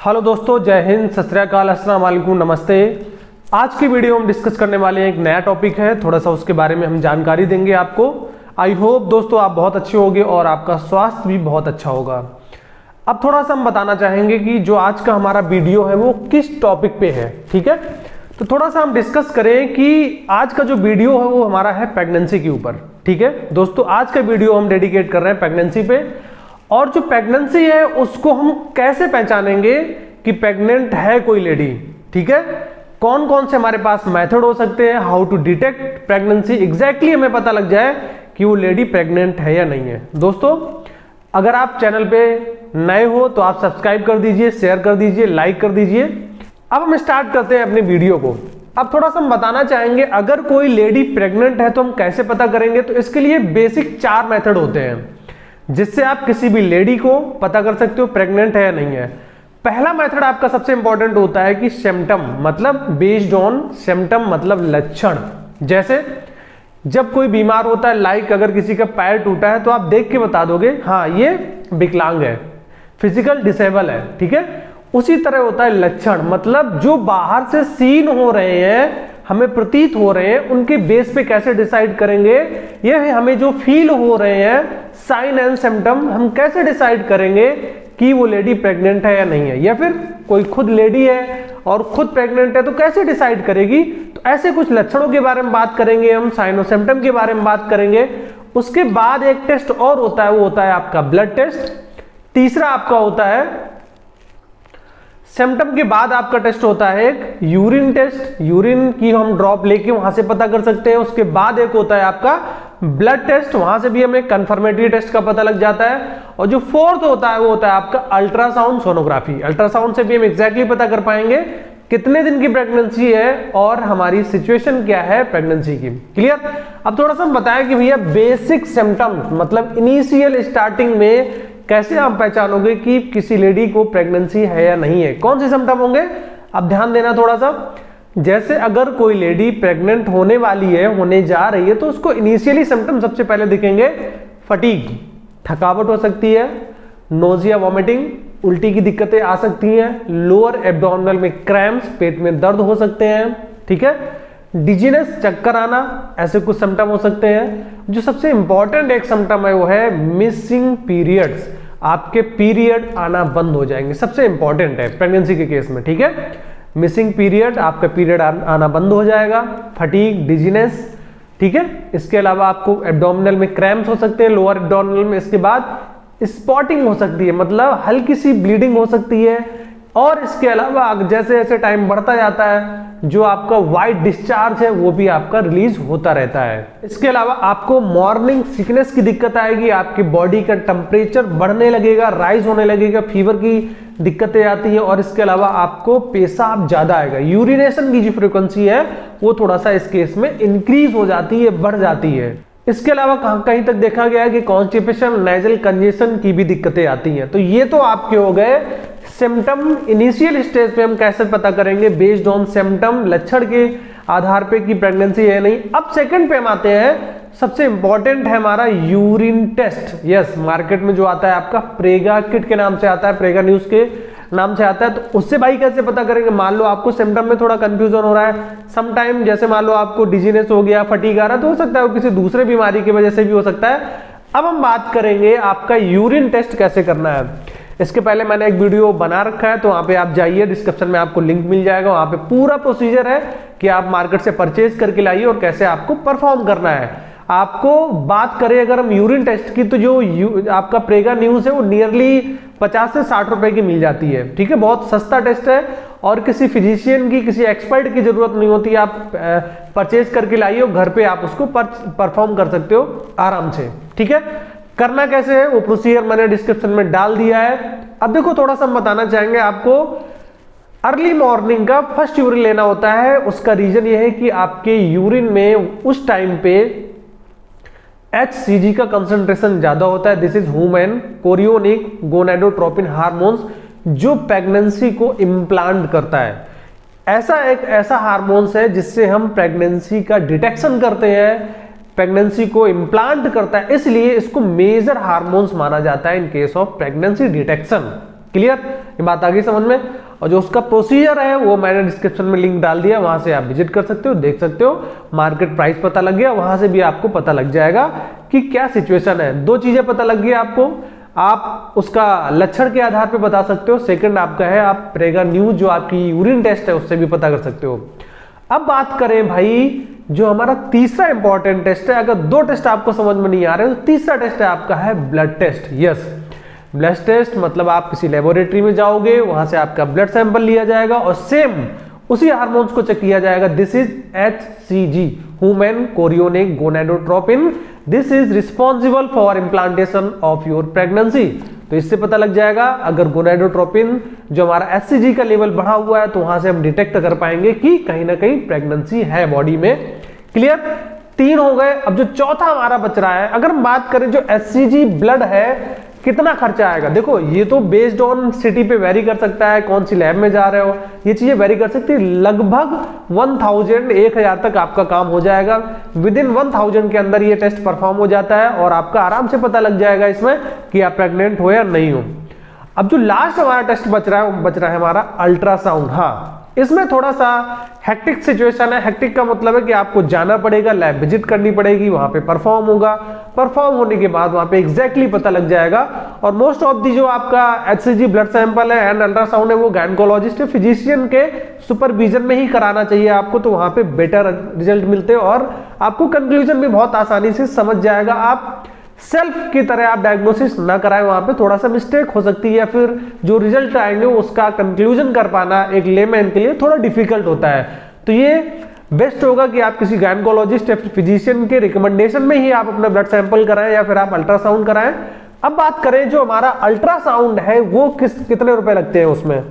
Hello दोस्तों, जय हिंद, सत श्री अकाल, अस्सलाम वालेकुम, नमस्ते। आज की वीडियो हम डिस्कस करने वाले हैं, एक नया टॉपिक है, थोड़ा सा उसके बारे में हम जानकारी देंगे आपको। आई होप दोस्तों आप बहुत अच्छे होंगे और आपका स्वास्थ्य भी बहुत अच्छा होगा। अब थोड़ा सा हम बताना चाहेंगे कि जो आज का हमारा वीडियो है वो किस टॉपिक पे है, ठीक है। तो थोड़ा सा हम डिस्कस करें कि आज का जो वीडियो है वो हमारा है प्रेगनेंसी के ऊपर, ठीक है दोस्तों। आज का वीडियो हम डेडिकेट कर रहे हैं प्रेगनेंसी पे, और जो प्रेगनेंसी है उसको हम कैसे पहचानेंगे कि प्रेग्नेंट है कोई लेडी, ठीक है। कौन कौन से हमारे पास मेथड हो सकते हैं, how to detect pregnancy, exactly हमें पता लग जाए कि वो लेडी प्रेग्नेंट है या नहीं है। दोस्तों अगर आप चैनल पे नए हो तो आप सब्सक्राइब कर दीजिए, शेयर कर दीजिए, लाइक कर दीजिए। अब हम स्टार्ट करते हैं अपनी वीडियो को। अब थोड़ा सा हम बताना चाहेंगे अगर कोई लेडी प्रेग्नेंट है तो हम कैसे पता करेंगे। तो इसके लिए बेसिक 4 मेथड होते हैं जिससे आप किसी भी लेडी को पता कर सकते हो प्रेग्नेंट है या नहीं है। पहला मेथड आपका सबसे इंपॉर्टेंट होता है कि सिम्टम, मतलब बेस्ड ऑन सिम्टम, मतलब लक्षण। जैसे जब कोई बीमार होता है, लाइक अगर किसी का पैर टूटा है तो आप देख के बता दोगे हाँ ये विकलांग है, फिजिकल डिसेबल है, ठीक है। उसी तरह होता है लक्षण, मतलब जो बाहर से सीन हो रहे हैं, हमें प्रतीत हो रहे हैं, उनके बेस पे कैसे डिसाइड करेंगे। ये हमें जो फील हो रहे हैं, साइन एंड सिम्टम, हम कैसे डिसाइड करेंगे कि वो लेडी प्रेग्नेंट है या नहीं है। या फिर कोई खुद लेडी है और खुद प्रेग्नेंट है तो कैसे डिसाइड करेगी। तो ऐसे कुछ लक्षणों के बारे में बात करेंगे हम, साइन और सिम्टम के बारे में बात करेंगे। उसके बाद एक टेस्ट और होता है, वो होता है आपका ब्लड टेस्ट। तीसरा आपका होता है सिम्टम के बाद आपका टेस्ट होता है एक यूरिन टेस्ट, यूरिन की हम ड्रॉप लेके वहां से पता कर सकते हैं। उसके बाद एक होता है आपका ब्लड टेस्ट, वहां से भी हमें कंफर्मेटरी टेस्ट का पता लग जाता है। और जो फोर्थ होता है वो होता है आपका अल्ट्रासाउंड सोनोग्राफी। अल्ट्रासाउंड से भी हम एग्जैक्टली पता कर पाएंगे कितने दिन की प्रेगनेंसी है और हमारी सिचुएशन क्या है प्रेगनेंसी की। क्लियर। अब थोड़ा सा हम बताएं कि भैया बेसिक सिम्टम्स, मतलब इनिशियल स्टार्टिंग में कैसे आप पहचानोगे कि किसी लेडी को प्रेगनेंसी है या नहीं है। कौन से सिम्टम होंगे, अब ध्यान देना थोड़ा सा। जैसे अगर कोई लेडी प्रेग्नेंट होने वाली है, होने जा रही है, तो उसको इनिशियली सिम्टम सबसे पहले दिखेंगे फटीग, थकावट हो सकती है, नोजिया, वॉमिटिंग, उल्टी की दिक्कतें आ सकती हैं, लोअर एब्डोमिनल में क्रैम्प्स, पेट में दर्द हो सकते हैं, ठीक है, डिजीनेस, चक्कर आना, ऐसे कुछ सिम्टम हो सकते हैं। जो सबसे इंपॉर्टेंट एक सिम्टम है वो है मिसिंग पीरियड्स, आपके पीरियड आना बंद हो जाएंगे, सबसे इंपॉर्टेंट है प्रेगनेंसी के केस में, ठीक है। मिसिंग पीरियड, आपका पीरियड आना बंद हो जाएगा, फटीग, डिजीनेस, ठीक है। इसके अलावा आपको एब्डोमिनल में क्रैम्प्स हो सकते हैं, लोअर एब्डोमिनल में। इसके बाद स्पॉटिंग हो सकती है, मतलब हल्की सी ब्लीडिंग हो सकती है। और इसके अलावा जैसे जैसे टाइम बढ़ता जाता है जो आपका वाइट डिस्चार्ज है वो भी आपका रिलीज होता रहता है। इसके अलावा आपको मॉर्निंग सिकनेस की दिक्कत आएगी, आपकी बॉडी का टेम्परेचर बढ़ने लगेगा, राइज होने लगेगा, फीवर की दिक्कतें आती है। और इसके अलावा आपको पेशाब ज्यादा आएगा, यूरिनेशन की जो फ्रीक्वेंसी है वो थोड़ा सा इस केस में इंक्रीज हो जाती है, बढ़ जाती है। इसके अलावा कहीं तक देखा गया है कि कॉन्स्टिपेशन, नेजल कंजेशन की भी दिक्कतें आती हैं। तो ये तो आपके हो गए सिम्टम। इनिशियल स्टेज पे हम कैसे पता करेंगे, बेस्ड ऑन सिम्टम, लक्षण के आधार पे कि प्रेगनेंसी है नहीं। अब सेकंड पे हम आते हैं, सबसे इंपॉर्टेंट है हमारा यूरिन टेस्ट। यस, मार्केट में जो आता है आपका प्रेगा किट के नाम से आता है, प्रेगा न्यूज के नाम से आता है। तो उससे भाई कैसे पता करेंगे। मान लो आपको सिम्टम में थोड़ा कंफ्यूजन हो रहा है समटाइम, जैसे मान लो आपको डिजीनेस हो गया, फटीग आ रहा है, तो हो सकता है वो किसी दूसरे बीमारी की वजह से भी हो सकता है। अब हम बात करेंगे आपका यूरिन टेस्ट कैसे करना है। इसके पहले मैंने एक वीडियो बना रखा है, तो वहां पे आप जाइए, डिस्क्रिप्शन में आपको लिंक मिल जाएगा, वहां पे पूरा प्रोसीजर है कि आप मार्केट से परचेज करके लाइए और कैसे आपको परफॉर्म करना है। आपको बात करें अगर हम यूरिन टेस्ट की, तो जो आपका प्रेगा न्यूज है वो नियरली 50 से 60 रुपए की मिल जाती है, ठीक है। बहुत सस्ता टेस्ट है और किसी फिजिशियन की, किसी एक्सपर्ट की जरूरत नहीं होती। आप परचेज करके लाइए और घर पे आप उसको परफॉर्म कर सकते हो आराम से, ठीक है। करना कैसे है वो प्रोसीजर मैंने डिस्क्रिप्शन में डाल दिया है। अब देखो थोड़ा सा हम बताना चाहेंगे आपको, अर्ली मॉर्निंग का फर्स्ट यूरिन लेना होता है। उसका रीजन ये है कि आपके यूरिन में उस टाइम पे HCG का कंसंट्रेशन ज्यादा होता है। This is human chorionic gonadotropin hormones, जो प्रेगनेंसी को इम्प्लांट करता है। ऐसा हार्मोन्स है जिससे हम प्रेगनेंसी का डिटेक्शन करते हैं, प्रेगनेंसी को इम्प्लांट करता है, इसलिए इसको मेजर हार्मोन्स माना जाता है in case of pregnancy detection, clear, ये बात आ गई समझ में। और जो उसका प्रोसीजर है वो मैंने डिस्क्रिप्शन में लिंक डाल दिया, वहां से आप विजिट कर सकते हो, देख सकते हो, मार्केट प्राइस पता लग गया, वहां से भी आपको पता लग जाएगा कि क्या सिचुएशन है। दो चीजें पता लग गई आपको, आप उसका लक्षण के आधार पे बता सकते हो, सेकंड आपका है आप प्रेगा न्यूज जो आपकी यूरिन टेस्ट है उससे भी पता कर सकते हो। अब बात करें भाई जो हमारा तीसरा इंपॉर्टेंट टेस्ट है, अगर दो टेस्ट आपको समझ में नहीं आ रहे तो तीसरा टेस्ट है आपका है blood test. Yes, blood test मतलब आप किसी लेबोरेटरी में जाओगे, वहां से आपका ब्लड सैंपल लिया जाएगा और सेम उसी हार्मोन्स को चेक किया जाएगा। This is HCG, human chorionic gonadotropin, this is responsible for implantation of your pregnancy. तो इससे पता लग जाएगा अगर गोनाडोट्रोपिन जो हमारा HCG का लेवल बढ़ा हुआ है तो वहां से हम डिटेक्ट कर पाएंगे कि कहीं ना कहीं प्रेगनेंसी है बॉडी में। क्लियर, तीन हो गए। अब जो चौथा हमारा बच रहा है, अगर हम बात करें जो HCG ब्लड है कितना खर्चा आएगा, देखो ये तो बेस्ड ऑन सिटी पे वेरी कर सकता है, कौन सी लैब में जा रहे हो, ये चीजें वेरी कर सकती है। लगभग 1000 तक आपका काम हो जाएगा। विद इन 1000 के अंदर ये टेस्ट परफॉर्म हो जाता है और आपका आराम से पता लग जाएगा इसमें कि आप प्रेग्नेंट हो या नहीं हो। अब जो लास्ट हमारा टेस्ट बच रहा है हमारा अल्ट्रासाउंड। हाँ, इसमें थोड़ा सा हेक्टिक सिचुएशन है। हेक्टिक का मतलब है कि आपको जाना पड़ेगा, लैब विजिट करनी पड़ेगी, वहां पे परफॉर्म होगा, परफॉर्म होने के बाद वहां पे एग्जैक्टली पता लग जाएगा। और मोस्ट ऑफ दी जो आपका HCG ब्लड सैंपल है एंड अल्ट्रासाउंड है वो गायनेकोलॉजिस्ट फिजिशियन के सुपरविजन में ही कराना चाहिए आपको, तो वहां पे बेटर रिजल्ट मिलते हैं और आपको कंक्लूजन भी बहुत आसानी से समझ जाएगा। आप सेल्फ की तरह आप डायग्नोसिस ना कराएं, वहां पे थोड़ा सा मिस्टेक हो सकती है या फिर जो रिजल्ट आएंगे उसका कंक्लूजन कर पाना एक लेमैन के लिए थोड़ा डिफिकल्ट होता है। तो ये बेस्ट होगा कि आप किसी गायनेकोलॉजिस्ट या फिर फिजिशियन के रिकमेंडेशन में ही आप अपना ब्लड सैंपल कराएं या फिर आप अल्ट्रासाउंड कराएं। अब बात करें जो हमारा अल्ट्रासाउंड है वो कितने रुपए लगते हैं उसमें।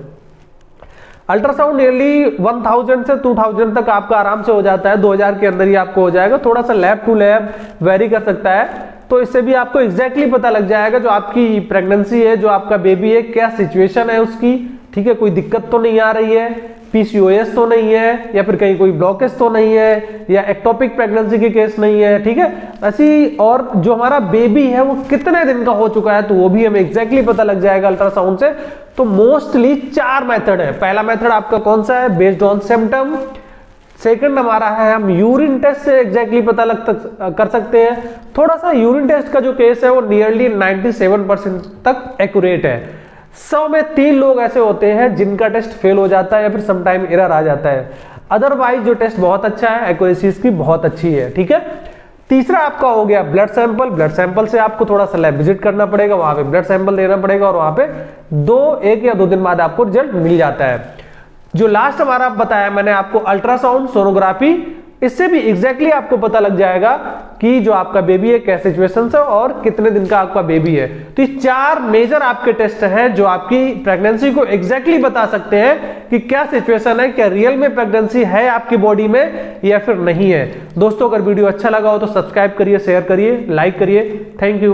अल्ट्रासाउंड नियरली 1000 से 2000 तक आपका आराम से हो जाता है, 2000 के अंदर ही आपको हो जाएगा। थोड़ा सा लैब टू लैब वेरी कर सकता है, तो इससे भी आपको एग्जैक्टली पता लग जाएगा जो आपकी प्रेगनेंसी है, जो आपका बेबी है, क्या सिचुएशन है उसकी। ठीक है, कोई दिक्कत तो नहीं आ रही है, PCOS तो नहीं है, या फिर कहीं कोई ब्लॉकेज तो नहीं है, या एक्टोपिक प्रेगनेंसी के केस नहीं है। ठीक है, ऐसी और जो हमारा बेबी है वो कितने दिन का हो चुका है तो वो भी हमें एग्जैक्टली पता लग जाएगा अल्ट्रासाउंड से। तो मोस्टली 4 मेथड है। पहला मेथड आपका कौन सा है, बेस्ड ऑन सिम्टम। सेकंड हमारा है हम यूरिन टेस्ट से एग्जैक्टली पता कर सकते हैं। थोड़ा सा यूरिन टेस्ट का जो केस है वो नियरली 97% तक एक्यूरेट है। 100 में 3 लोग ऐसे होते हैं जिनका टेस्ट फेल हो जाता है या फिर समटाइम एरर आ जाता है। अदरवाइज जो टेस्ट बहुत अच्छा है, एक्यूरेसी इसकी बहुत अच्छी है। ठीक है, तीसरा आपका हो गया ब्लड सैंपल। ब्लड सैंपल से आपको थोड़ा सा लैब विजिट करना पड़ेगा, वहां पे ब्लड सैंपल देना पड़ेगा और वहां पे 1 या 2 दिन बाद आपको रिजल्ट मिल जाता है। जो लास्ट हमारा बताया मैंने आपको अल्ट्रासाउंड सोनोग्राफी, इससे भी एग्जैक्टली आपको पता लग जाएगा कि जो आपका बेबी है क्या सिचुएशन है और कितने दिन का आपका बेबी है। तो ये 4 मेजर आपके टेस्ट हैं जो आपकी प्रेगनेंसी को एग्जैक्टली बता सकते हैं कि क्या सिचुएशन है, क्या रियल में प्रेगनेंसी है आपकी बॉडी में या फिर नहीं है। दोस्तों अगर वीडियो अच्छा लगा हो तो सब्सक्राइब करिए, शेयर करिए, लाइक करिए। Thank you.